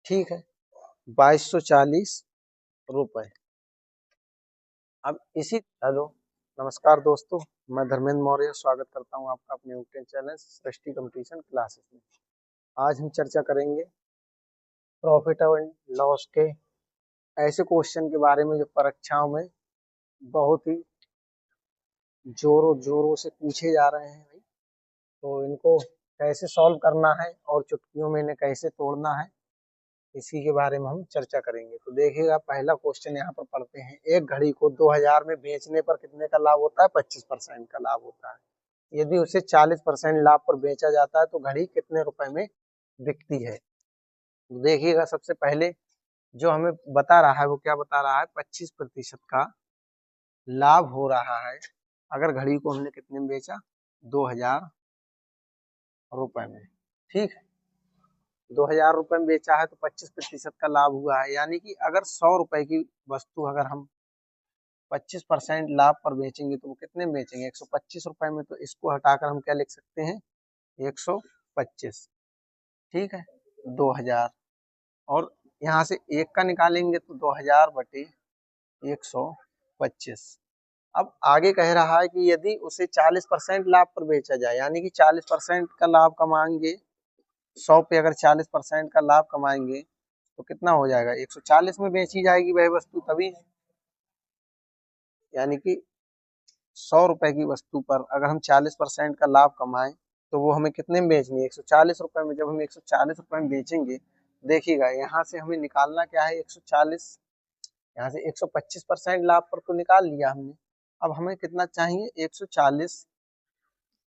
ठीक है, 2240 रुपए। अब इसी हेलो, नमस्कार दोस्तों, मैं धर्मेंद्र मौर्य स्वागत करता हूं आपका अपने यूट्यूब चैनल सृष्टि कंपटीशन क्लासेस में। आज हम चर्चा करेंगे प्रॉफिट एंड लॉस के ऐसे क्वेश्चन के बारे में जो परीक्षाओं में बहुत ही जोरों जोरों से पूछे जा रहे हैं भाई। तो इनको कैसे सॉल्व करना है और चुटकियों में इन्हें कैसे तोड़ना है, इसी के बारे में हम चर्चा करेंगे। तो देखिएगा, पहला क्वेश्चन यहाँ पर पढ़ते हैं। एक घड़ी को 2000 में बेचने पर कितने का लाभ होता है? 25% का लाभ होता है। यदि उसे 40% लाभ पर बेचा जाता है तो घड़ी कितने रुपए में बिकती है? तो देखिएगा, सबसे पहले जो हमें बता रहा है वो क्या बता रहा है? 25% का लाभ हो रहा है अगर घड़ी को हमने कितने में बेचा? 2000 रुपए में। ठीक है, 2000 रुपए में बेचा है तो 25% का लाभ हुआ है। यानी कि अगर 100 रुपए की वस्तु अगर हम 25% लाभ पर बेचेंगे तो वो कितने में बेचेंगे? 125 रुपए में। तो इसको हटाकर हम क्या लिख सकते हैं? 125। ठीक है, 2000 और यहाँ से एक का निकालेंगे तो 2000 बटे 125। अब आगे कह रहा है कि यदि उसे 40% लाभ पर बेचा जाए, यानी कि 40% का लाभ कमाएंगे, 100 पे अगर 40% का लाभ कमाएंगे तो कितना हो जाएगा? 140 में बेची जाएगी वह वस्तु तभी। यानी कि 100 रुपए की वस्तु पर अगर हम 40% का लाभ कमाएं तो वो हमें कितने में बेचनी है? 140 रुपए में। जब हम 140 रुपए में बेचेंगे, देखिएगा यहाँ से हमें निकालना क्या है? 140। यहाँ से 125% लाभ पर तो निकाल लिया हमने। अब हमें कितना चाहिए? 140।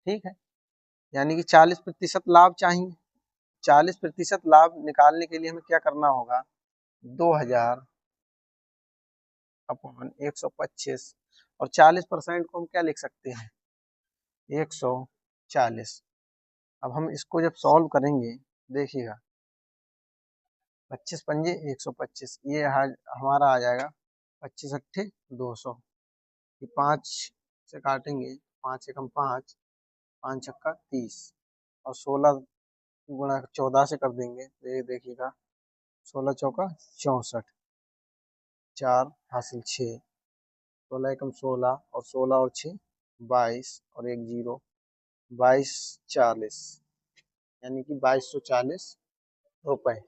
ठीक है, यानी कि 40% लाभ चाहिए। 40% लाभ निकालने के लिए हमें क्या करना होगा? 2000 अपॉन 125। और 40% को हम क्या लिख सकते हैं? 140। अब हम इसको जब सॉल्व करेंगे, देखिएगा 25 पंजे 125, ये हमारा आ जाएगा 25 अट्ठे 200। 5 से काटेंगे, 5 एकम 5, 5 छक्का 30 और 16 गुणा 14 से कर देंगे तो ये देखिएगा 16 चौका 64, 4 हासिल 6, 16 एकम 16 और 16 और 6 22 और एक जीरो 2240, यानी कि 2240 रुपए।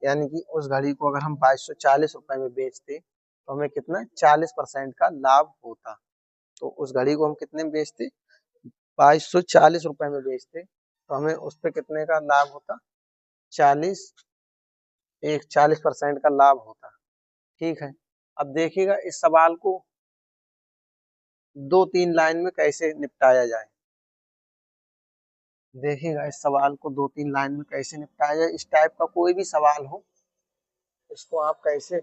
यानी कि उस घड़ी को अगर हम 2240 रुपए में बेचते तो हमें कितना? 40% का लाभ होता। तो उस घड़ी को हम कितने में बेचते? 2240 रुपए में बेचते तो हमें उस पर कितने का लाभ होता? 40% का लाभ होता। ठीक है, अब देखिएगा इस सवाल को 2-3 लाइन में कैसे निपटाया जाए। देखिएगा इस सवाल को 2-3 लाइन में कैसे निपटाया जाए। इस टाइप का कोई भी सवाल हो, इसको आप कैसे,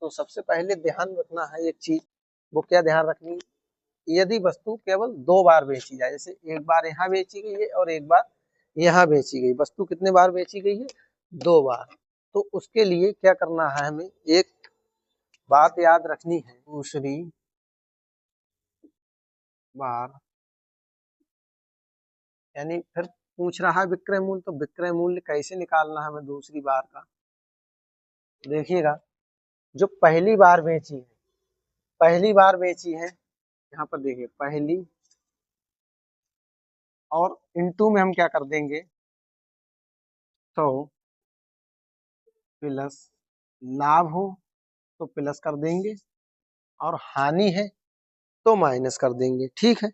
तो सबसे पहले ध्यान रखना है एक चीज। वो क्या ध्यान रखनी? यदि वस्तु केवल 2 बार बेची जाए, जैसे एक बार यहाँ बेची गई है और एक बार यहाँ बेची गई, वस्तु कितने बार बेची गई है? 2 बार। तो उसके लिए क्या करना है? हमें एक बात याद रखनी है, दूसरी बार, यानी फिर पूछ रहा है विक्रय मूल्य, तो विक्रय मूल्य कैसे निकालना है हमें दूसरी बार का? देखिएगा, जो पहली बार बेची है, पहली बार बेची है, यहाँ पर देखिए पहली, और इनटू में हम क्या कर देंगे? 100 प्लस लाभ हो तो प्लस कर देंगे और हानि है तो माइनस कर देंगे। ठीक है,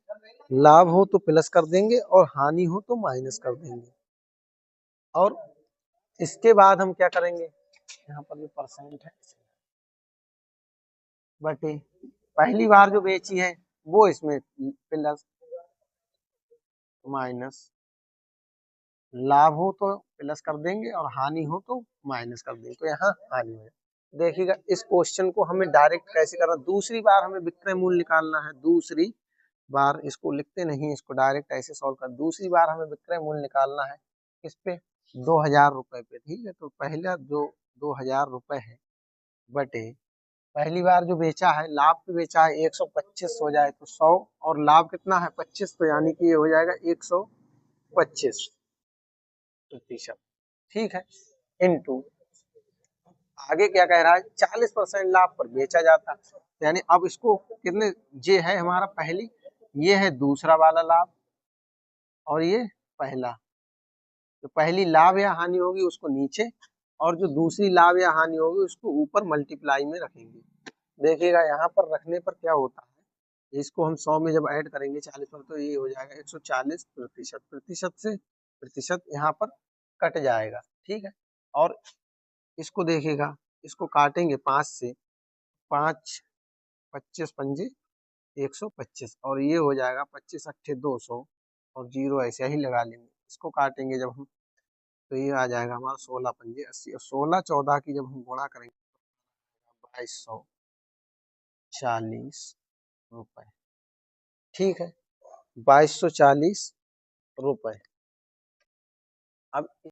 लाभ हो तो प्लस कर देंगे और हानि हो तो माइनस कर देंगे। और इसके बाद हम क्या करेंगे? यहाँ पर जो परसेंट है बटे पहली बार जो बेची है वो इसमें प्लस माइनस, लाभ हो तो प्लस कर देंगे और हानि हो तो माइनस कर देंगे। तो यहाँ हानि है। देखिएगा इस क्वेश्चन को हमें डायरेक्ट कैसे करना? दूसरी बार हमें विक्रय मूल्य निकालना है। दूसरी बार, इसको लिखते नहीं, इसको डायरेक्ट ऐसे सॉल्व कर। दूसरी बार हमें विक्रय मूल्य निकालना है किस पे? 2000 रुपए पे। ठीक है, तो पहला जो 2000 रुपए है बटे पहली बार जो बेचा है, लाभ पे बेचा है, 125 हो जाए तो 100 और लाभ कितना है? 25, तो यानी कि ये हो जाएगा 125%। ठीक है, इंटू आगे क्या कह रहा है 40% लाभ पर बेचा जाता है। यानी अब इसको कितने, ये है हमारा पहली, ये है दूसरा वाला लाभ और ये पहला। तो पहली लाभ या हानि होगी उसको नीचे और जो दूसरी लाभ या हानि होगी उसको ऊपर मल्टीप्लाई में रखेंगे। देखिएगा यहाँ पर रखने पर क्या होता है, इसको हम 100 में जब ऐड करेंगे 40 पर तो ये हो जाएगा 140 प्रतिशत, प्रतिशत से प्रतिशत यहाँ पर कट जाएगा, ठीक है। और इसको देखिएगा, इसको काटेंगे 5 से, 5 25 पंजे 125 और ये हो जाएगा 25 अट्ठे 200 और जीरो ऐसे ही लगा लेंगे। इसको काटेंगे जब हम तो ये आ जाएगा हमारा 16 पंजे 80 और 16 14 की जब हम गुणा करेंगे 2240 रुपए, ठीक है, 2240 रुपए। अब